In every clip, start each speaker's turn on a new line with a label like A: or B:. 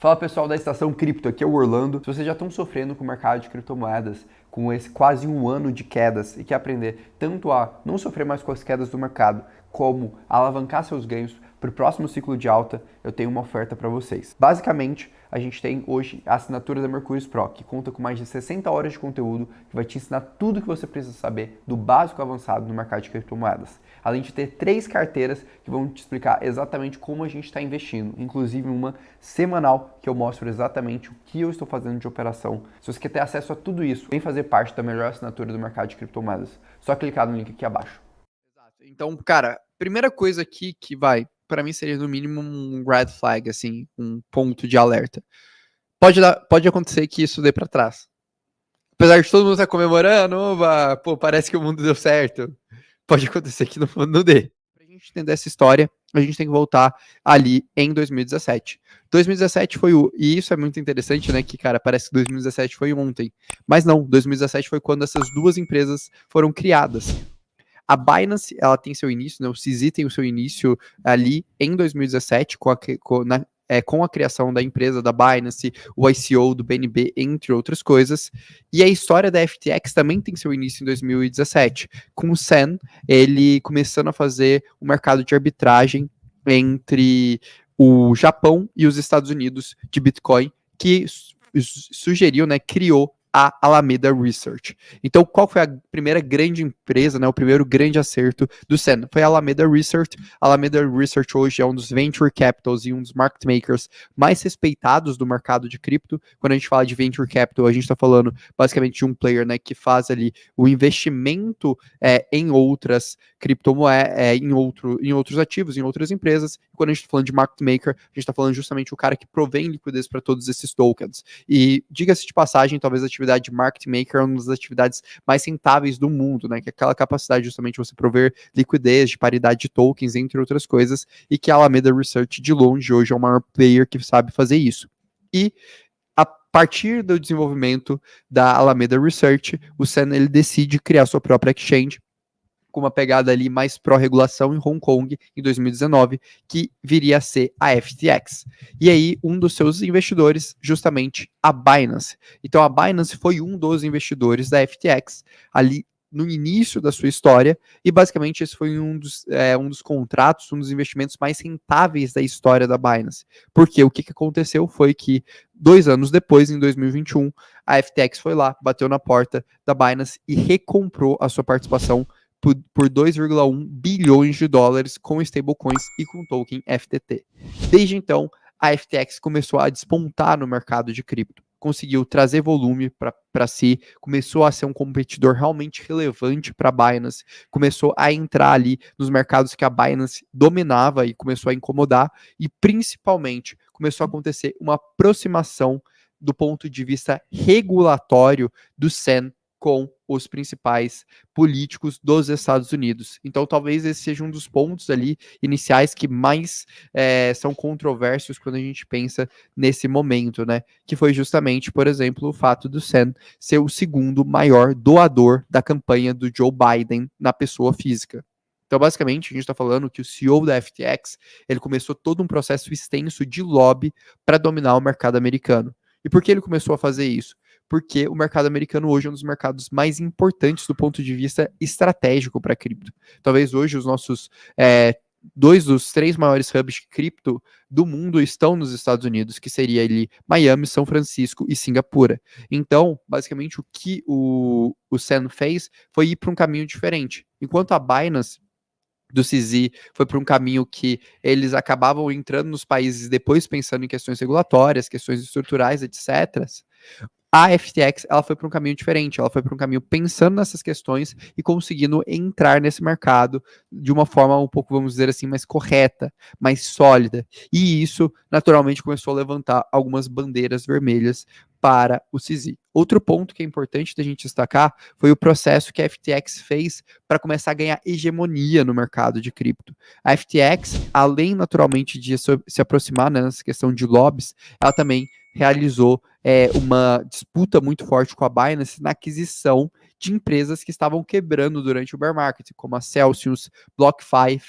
A: Fala pessoal da Estação Cripto, aqui é o Orlando. Se vocês já estão sofrendo com o mercado de criptomoedas, com esse quase um ano de quedas e quer aprender tanto a não sofrer mais com as quedas do mercado, como a alavancar seus ganhos para o próximo ciclo de alta, eu tenho uma oferta para vocês. Basicamente, a gente tem hoje a assinatura da Mercúrio Pro, que conta com mais de 60 horas de conteúdo que vai te ensinar tudo o que você precisa saber do básico ao avançado no mercado de criptomoedas. Além de ter 3 carteiras que vão te explicar exatamente como a gente está investindo, inclusive uma semanal que eu mostro exatamente o que eu estou fazendo de operação. Se você quer ter acesso a tudo isso, vem fazer parte da melhor assinatura do mercado de criptomoedas. Só clicar no link aqui abaixo.
B: Exato. Então, cara, primeira coisa aqui que para mim seria no mínimo um red flag, assim, um ponto de alerta. Pode acontecer que isso dê para trás. Apesar de todo mundo estar comemorando, oba, pô, parece que o mundo deu certo. Pode acontecer que não dê. Pra gente entender essa história, a gente tem que voltar ali em 2017. 2017 foi e isso é muito interessante, né, que, cara, parece que 2017 foi ontem. Mas não, 2017 foi quando essas duas empresas foram criadas. A Binance, ela tem seu início, né, o CZ tem o seu início ali em 2017, com a criação da empresa da Binance, o ICO do BNB, entre outras coisas. E a história da FTX também tem seu início em 2017, com o Sen, ele começando a fazer o mercado de arbitragem entre o Japão e os Estados Unidos de Bitcoin, que sugeriu, né, criou a Alameda Research. Então, qual foi a primeira grande empresa, né, o primeiro grande acerto do Sen? Foi a Alameda Research. A Alameda Research hoje é um dos venture capitals e um dos market makers mais respeitados do mercado de cripto. Quando a gente fala de venture capital, a gente está falando basicamente de um player, né, que faz ali o investimento em outras criptomoedas, em outros ativos, em outras empresas. Quando a gente está falando de market maker, a gente está falando justamente o cara que provém liquidez para todos esses tokens. E diga-se de passagem, talvez a atividade de market maker é uma das atividades mais rentáveis do mundo, né? Que é aquela capacidade justamente de você prover liquidez, de paridade de tokens, entre outras coisas, e que a Alameda Research, de longe, hoje é o maior player que sabe fazer isso. E a partir do desenvolvimento da Alameda Research, o Sen ele decide criar sua própria exchange, com uma pegada ali mais pró-regulação em Hong Kong em 2019, que viria a ser a FTX. E aí, um dos seus investidores, justamente a Binance. Então, a Binance foi um dos investidores da FTX ali no início da sua história, e basicamente esse foi um dos contratos, um dos investimentos mais rentáveis da história da Binance. Porque o que aconteceu foi que 2 anos depois, em 2021, a FTX foi lá, bateu na porta da Binance e recomprou a sua participação por 2,1 bilhões de dólares com stablecoins e com token FTT. Desde então, a FTX começou a despontar no mercado de cripto, conseguiu trazer volume para si, começou a ser um competidor realmente relevante para a Binance, começou a entrar ali nos mercados que a Binance dominava e começou a incomodar, e principalmente começou a acontecer uma aproximação do ponto de vista regulatório do SEN com os principais políticos dos Estados Unidos. Então, talvez esse seja um dos pontos ali iniciais que mais são controversos quando a gente pensa nesse momento, né? Que foi justamente, por exemplo, o fato do Sen ser o segundo maior doador da campanha do Joe Biden na pessoa física. Então, basicamente, a gente está falando que o CEO da FTX, ele começou todo um processo extenso de lobby para dominar o mercado americano. E por que ele começou a fazer isso? Porque o mercado americano hoje é um dos mercados mais importantes do ponto de vista estratégico para cripto. Talvez hoje os nossos 2 dos 3 maiores hubs de cripto do mundo estão nos Estados Unidos, que seria ali Miami, São Francisco e Singapura. Então, basicamente, o que o Sen fez foi ir para um caminho diferente. Enquanto a Binance do CZ foi para um caminho que eles acabavam entrando nos países depois pensando em questões regulatórias, questões estruturais, etc., a FTX, ela foi para um caminho diferente, ela foi para um caminho pensando nessas questões e conseguindo entrar nesse mercado de uma forma um pouco, vamos dizer assim, mais correta, mais sólida. E isso, naturalmente, começou a levantar algumas bandeiras vermelhas para o CZ. Outro ponto que é importante da gente destacar foi o processo que a FTX fez para começar a ganhar hegemonia no mercado de cripto. A FTX, além naturalmente de se aproximar, né, nessa questão de lobbies, ela também realizou uma disputa muito forte com a Binance na aquisição de empresas que estavam quebrando durante o bear market, como a Celsius, BlockFi,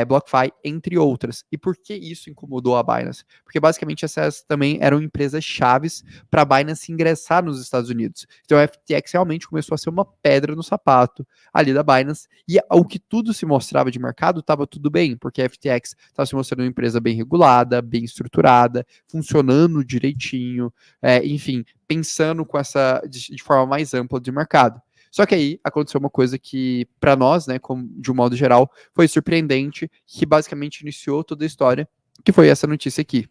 B: BlockFi, entre outras. E por que isso incomodou a Binance? Porque basicamente essas também eram empresas chaves para a Binance ingressar nos Estados Unidos. Então a FTX realmente começou a ser uma pedra no sapato ali da Binance, e o que tudo se mostrava de mercado estava tudo bem, porque a FTX estava se mostrando uma empresa bem regulada, bem estruturada, funcionando direitinho, enfim, pensando com essa de forma mais ampla de mercado. Só que aí aconteceu uma coisa que, para nós, né, de um modo geral, foi surpreendente, que basicamente iniciou toda a história, que foi essa notícia aqui.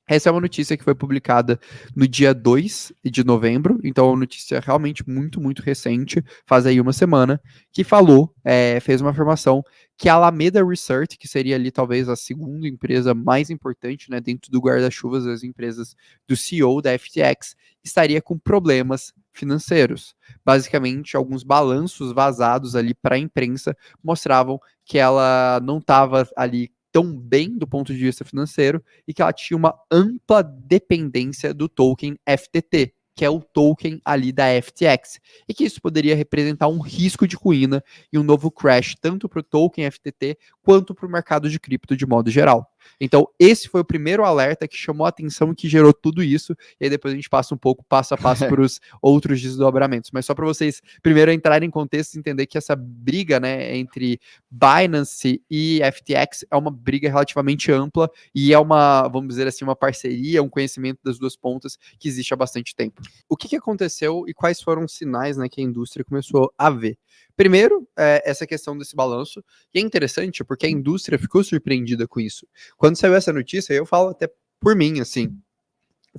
B: Essa é uma notícia que foi publicada no dia 2 de novembro, então é uma notícia realmente muito, muito recente, faz aí uma semana, que falou, fez uma afirmação que a Alameda Research, que seria ali talvez a segunda empresa mais importante, né, dentro do guarda-chuvas das empresas do CEO da FTX, estaria com problemas financeiros. Basicamente, alguns balanços vazados ali para a imprensa mostravam que ela não estava ali tão bem do ponto de vista financeiro e que ela tinha uma ampla dependência do token FTT, que é o token ali da FTX, e que isso poderia representar um risco de ruína e um novo crash tanto para o token FTT quanto para o mercado de cripto de modo geral. Então, esse foi o primeiro alerta que chamou a atenção e que gerou tudo isso, e aí depois a gente passa um pouco passo a passo para os outros desdobramentos. Mas só para vocês primeiro entrarem em contexto e entender que essa briga, né, entre Binance e FTX é uma briga relativamente ampla e é uma, vamos dizer assim, uma parceria, um conhecimento das duas pontas que existe há bastante tempo. O que aconteceu e quais foram os sinais, né, que a indústria começou a ver? Primeiro, essa questão desse balanço, e é interessante porque a indústria ficou surpreendida com isso. Quando saiu essa notícia, eu falo até por mim, assim,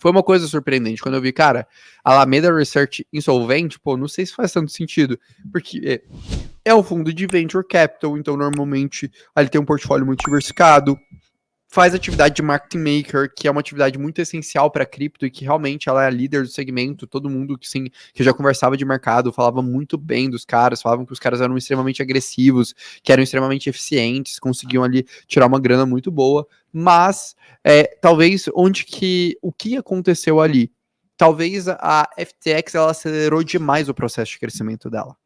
B: foi uma coisa surpreendente. Quando eu vi, cara, a Alameda Research insolvente, pô, não sei se faz tanto sentido, porque é um fundo de venture capital, então normalmente ele tem um portfólio muito diversificado, faz atividade de market maker, que é uma atividade muito essencial para cripto e que realmente ela é a líder do segmento. Todo mundo que, sim, que já conversava de mercado falava muito bem dos caras, falavam que os caras eram extremamente agressivos, que eram extremamente eficientes, conseguiam ali tirar uma grana muito boa, mas talvez o que aconteceu ali? Talvez a FTX ela acelerou demais o processo de crescimento dela.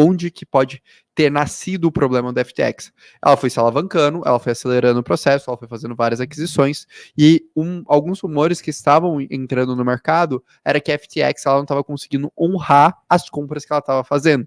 B: Onde que pode ter nascido o problema da FTX? Ela foi se alavancando, ela foi acelerando o processo, ela foi fazendo várias aquisições, e alguns rumores que estavam entrando no mercado era que a FTX ela não estava conseguindo honrar as compras que ela estava fazendo.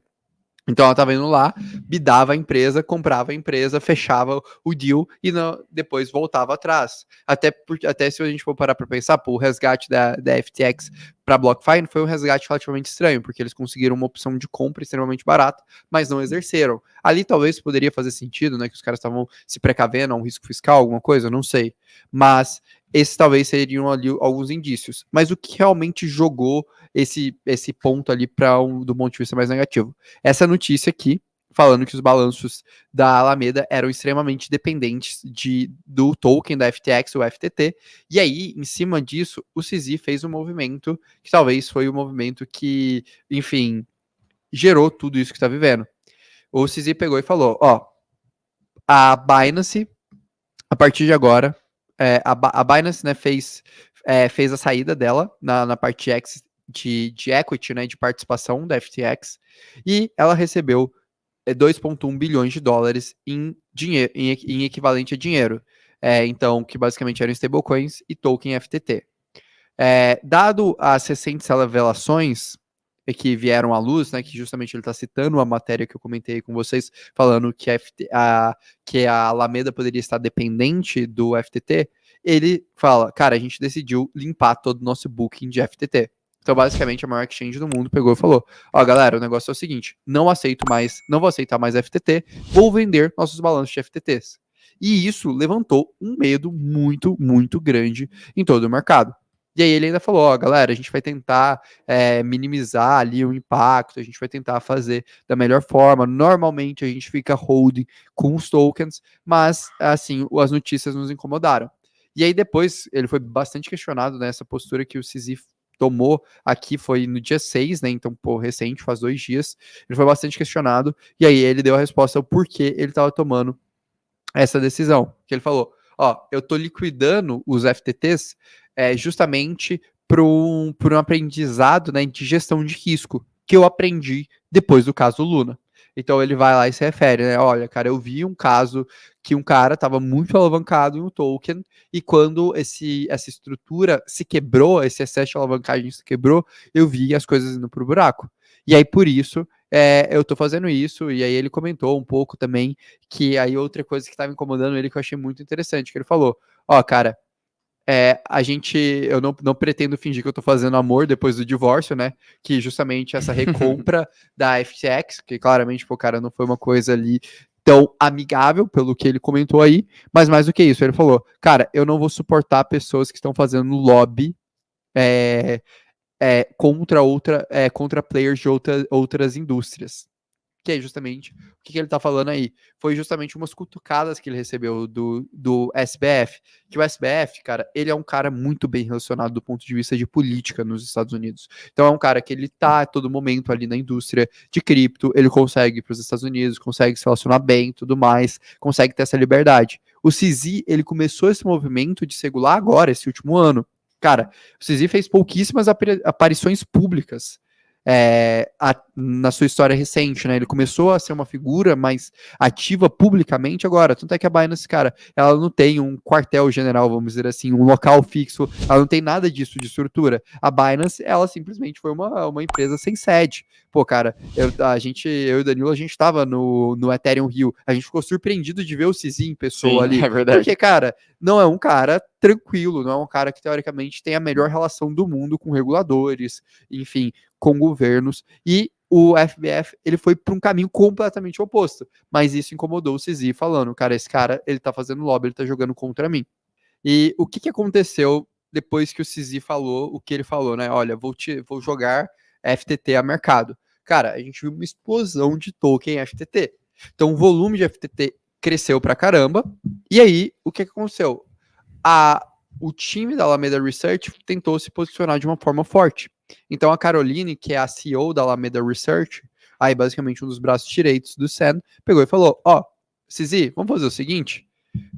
B: Então ela estava indo lá, bidava a empresa, comprava a empresa, fechava o deal e depois voltava atrás. Até se a gente for parar para pensar, pô, o resgate da FTX para BlockFi foi um resgate relativamente estranho, porque eles conseguiram uma opção de compra extremamente barata, mas não exerceram. Ali talvez poderia fazer sentido, né, que os caras estavam se precavendo a um risco fiscal, alguma coisa, não sei. Mas esses talvez seriam ali alguns indícios. Mas o que realmente jogou esse ponto ali do ponto de vista mais negativo? Essa notícia aqui, falando que os balanços da Alameda eram extremamente dependentes do token da FTX, o FTT, e aí, em cima disso, o CZ fez um movimento que talvez foi o movimento que, enfim, gerou tudo isso que está vivendo. O CZ pegou e falou, a Binance, a partir de agora, a Binance, né, fez a saída dela na parte de equity, né, de participação da FTX, e ela recebeu 2,1 bilhões de dólares em dinheiro, em equivalente a dinheiro. Então, que basicamente eram stablecoins e token FTT. Dado as recentes revelações que vieram à luz, né, que justamente ele está citando a matéria que eu comentei com vocês, falando que a Alameda poderia estar dependente do FTT, ele fala, cara, a gente decidiu limpar todo o nosso booking de FTT. Então, basicamente, a maior exchange do mundo pegou e falou, galera, o negócio é o seguinte, não vou aceitar mais FTT, vou vender nossos balanços de FTTs. E isso levantou um medo muito, muito grande em todo o mercado. E aí ele ainda falou, galera, a gente vai tentar minimizar ali o impacto, a gente vai tentar fazer da melhor forma. Normalmente a gente fica holding com os tokens, mas assim, as notícias nos incomodaram. E aí depois ele foi bastante questionado nessa postura que o CZ tomou aqui, foi no dia 6, né, então, pô, recente, faz 2 dias, ele foi bastante questionado, e aí ele deu a resposta ao porquê ele estava tomando essa decisão, que ele falou, eu tô liquidando os FTTs justamente por um aprendizado, né, de gestão de risco, que eu aprendi depois do caso Luna. Então ele vai lá e se refere, né? Olha, cara, eu vi um caso que um cara estava muito alavancado em um token e quando essa estrutura se quebrou, esse excesso de alavancagem se quebrou, eu vi as coisas indo pro buraco. E aí, por isso, eu tô fazendo isso, e aí ele comentou um pouco também, que aí outra coisa que estava incomodando ele, que eu achei muito interessante, que ele falou, ó, cara, eu não pretendo fingir que eu tô fazendo amor depois do divórcio, né, que justamente essa recompra da FTX, que claramente, pô, cara, não foi uma coisa ali tão amigável, pelo que ele comentou aí, mas mais do que isso, ele falou, cara, eu não vou suportar pessoas que estão fazendo lobby, é, contra players de outras indústrias. Que é justamente o que ele tá falando aí. Foi justamente umas cutucadas que ele recebeu do SBF. Que o SBF, cara, ele é um cara muito bem relacionado do ponto de vista de política nos Estados Unidos. Então é um cara que ele tá a todo momento ali na indústria de cripto, ele consegue ir para os Estados Unidos, consegue se relacionar bem e tudo mais, consegue ter essa liberdade. O CZ, ele começou esse movimento de segurar agora, esse último ano. Cara, o CZ fez pouquíssimas aparições públicas na sua história recente, né? Ele começou a ser uma figura mais ativa publicamente agora. Tanto é que a Binance, cara, ela não tem um quartel-general, vamos dizer assim, um local fixo, ela não tem nada disso de estrutura. A Binance, ela simplesmente foi uma empresa sem sede. Pô, cara, eu e o Danilo, a gente tava no Ethereum Rio, a gente ficou surpreendido de ver o CZ em pessoa ali.
C: É verdade.
B: Porque, cara, não é um cara tranquilo, não é um cara que teoricamente tem a melhor relação do mundo com reguladores, enfim, com governos, e o FBF, ele foi para um caminho completamente oposto, mas isso incomodou o CZ falando, cara, esse cara, ele tá fazendo lobby, ele tá jogando contra mim. E o que aconteceu depois que o CZ falou o que ele falou, né? Olha, vou jogar FTT a mercado. Cara, a gente viu uma explosão de token FTT. Então o volume de FTT cresceu pra caramba. E aí, o que aconteceu? O time da Alameda Research tentou se posicionar de uma forma forte. Então a Caroline, que é a CEO da Alameda Research, aí basicamente um dos braços direitos do Sam, pegou e falou, ó, CZ, vamos fazer o seguinte,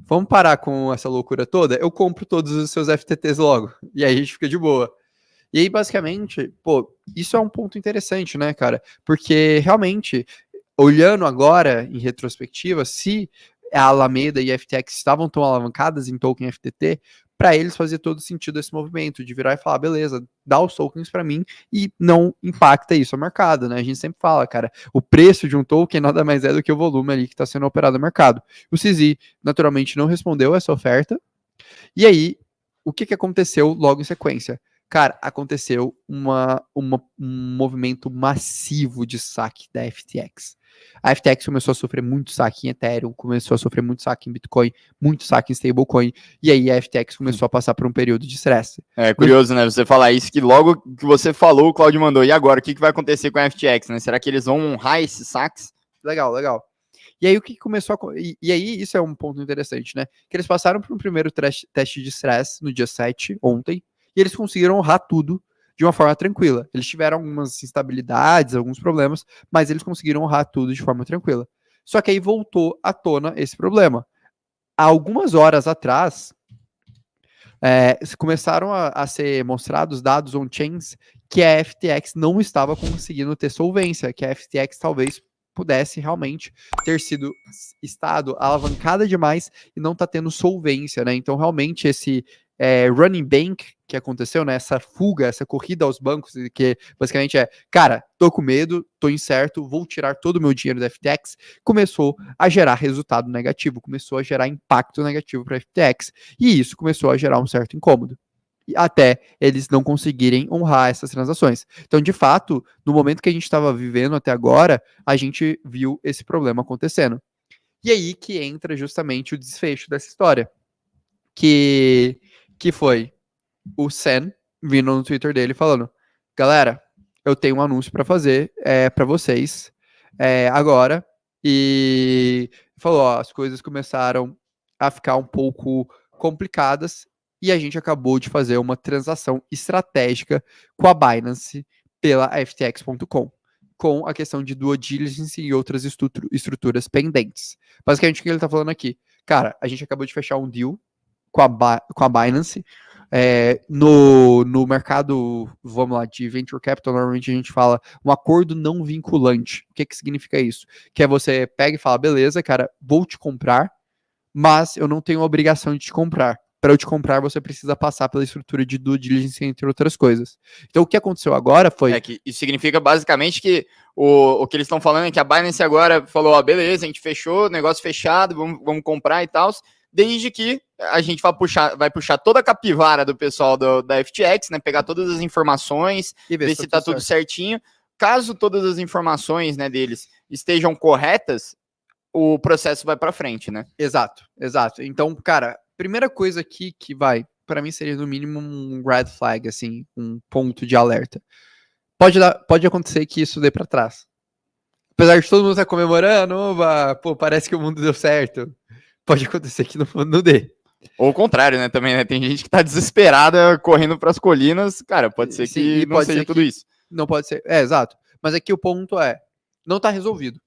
B: vamos parar com essa loucura toda, eu compro todos os seus FTTs logo, e aí a gente fica de boa. E aí, basicamente, pô, isso é um ponto interessante, né, cara? Porque realmente, olhando agora em retrospectiva, se a Alameda e a FTX estavam tão alavancadas em token FTT, para eles fazia todo sentido esse movimento de virar e falar, beleza, dá os tokens para mim e não impacta isso o mercado, né? A gente sempre fala, cara, o preço de um token nada mais é do que o volume ali que está sendo operado no mercado. O CZ, naturalmente, não respondeu essa oferta. E aí, o que aconteceu logo em sequência? Cara, aconteceu um movimento massivo de saque da FTX. A FTX começou a sofrer muito saque em Ethereum, começou a sofrer muito saque em Bitcoin, muito saque em stablecoin, e aí a FTX começou a passar por um período de estresse.
C: É curioso, né, você falar isso, que logo que você falou, o Claudio mandou, e agora, o que vai acontecer com a FTX, né? Será que eles vão honrar esses saques?
B: Legal, legal. E aí o que começou a... E aí isso é um ponto interessante, né? Que eles passaram por um primeiro teste de stress no dia 7, ontem, e eles conseguiram honrar tudo de uma forma tranquila. Eles tiveram algumas instabilidades, alguns problemas, mas eles conseguiram honrar tudo de forma tranquila. Só que aí voltou à tona esse problema. Há algumas horas atrás, começaram a ser mostrados dados on-chains que a FTX não estava conseguindo ter solvência, que a FTX talvez pudesse realmente ter estado alavancada demais e não tá tendo solvência, né? Então, realmente, esse running bank que aconteceu, né? Essa fuga, essa corrida aos bancos, que basicamente cara, tô com medo, tô incerto, vou tirar todo o meu dinheiro da FTX, começou a gerar resultado negativo, começou a gerar impacto negativo para a FTX, e isso começou a gerar um certo incômodo até eles não conseguirem honrar essas transações. Então, de fato, no momento que a gente estava vivendo até agora, a gente viu esse problema acontecendo. E aí que entra justamente o desfecho dessa história, que foi o Sam vindo no Twitter dele falando, galera, eu tenho um anúncio para fazer para vocês agora, e falou, ó, as coisas começaram a ficar um pouco complicadas, e a gente acabou de fazer uma transação estratégica com a Binance pela FTX.com, com a questão de due diligence e outras estruturas pendentes. Basicamente, o que ele está falando aqui? Cara, a gente acabou de fechar um deal com a Binance no no mercado, vamos lá, de venture capital, normalmente a gente fala um acordo não vinculante. O que que significa isso? Que é você pega e fala, beleza, cara, vou te comprar, mas eu não tenho a obrigação de te comprar. Para eu te comprar, você precisa passar pela estrutura de due diligence, entre outras coisas. Então, o que aconteceu agora foi...
C: É que isso significa basicamente que o que eles estão falando é que a Binance agora falou, ó, beleza, a gente fechou, negócio fechado, vamos comprar e tal, desde que a gente vai puxar toda a capivara do pessoal da FTX, né, pegar todas as informações,
B: E
C: ver se tá tudo certinho. Caso todas as informações, né, deles estejam corretas, o processo vai para frente, né?
B: Exato, exato. Então, cara, primeira coisa aqui que vai, para mim seria no mínimo um red flag, assim, um ponto de alerta. Pode acontecer que isso dê para trás. Apesar de todo mundo estar comemorando, oba, pô, parece que o mundo deu certo. Pode acontecer que não dê.
C: Ou o contrário, né, também, né? Tem gente que tá desesperada correndo para as colinas, cara, pode ser
B: Sim,
C: que
B: e
C: não
B: pode
C: seja
B: ser
C: tudo
B: que
C: isso.
B: não pode ser. É, exato. Mas aqui o ponto é, não tá resolvido.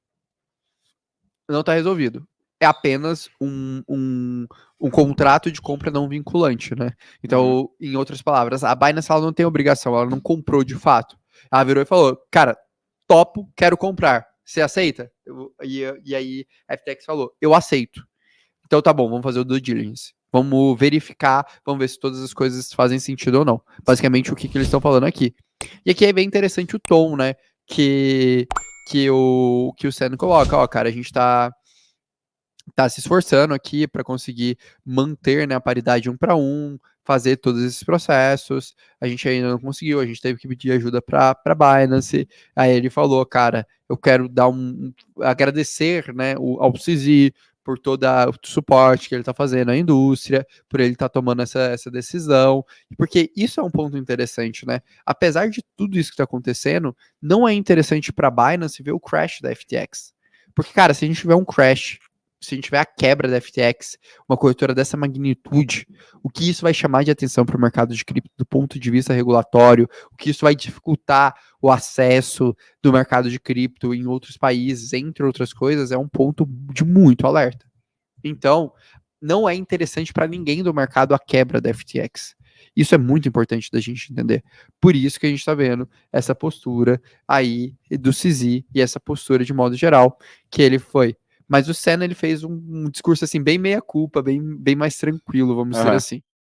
B: Não tá resolvido. É apenas um contrato de compra não vinculante, né? Então, em outras palavras, a Binance ela não tem obrigação, ela não comprou de fato. Ela virou e falou, cara, topo, quero comprar. Você aceita? E aí a FTX falou, eu aceito. Então tá bom, vamos fazer o due diligence. Vamos verificar, vamos ver se todas as coisas fazem sentido ou não. Basicamente o que eles estão falando aqui. E aqui é bem interessante o tom, né? Que o Sam coloca, ó, cara, a gente tá se esforçando aqui para conseguir manter, né, a paridade 1 para 1, fazer todos esses processos. A gente ainda não conseguiu, a gente teve que pedir ajuda para Binance. Aí ele falou, cara, eu quero dar agradecer, né, ao CZ por todo o suporte que ele está fazendo à indústria, por ele estar tomando essa decisão, porque isso é um ponto interessante, né? Apesar de tudo isso que está acontecendo, não é interessante para a Binance ver o crash da FTX. Porque, cara, se a gente tiver um crash, se a gente tiver a quebra da FTX, uma corretora dessa magnitude, o que isso vai chamar de atenção para o mercado de cripto do ponto de vista regulatório, o que isso vai dificultar o acesso do mercado de cripto em outros países, entre outras coisas, é um ponto de muito alerta. Então, não é interessante para ninguém do mercado a quebra da FTX. Isso é muito importante da gente entender. Por isso que a gente está vendo essa postura aí do CZ e essa postura de modo geral, que ele foi. Mas o Senna, ele fez um discurso assim, bem meia-culpa, bem mais tranquilo, vamos dizer assim.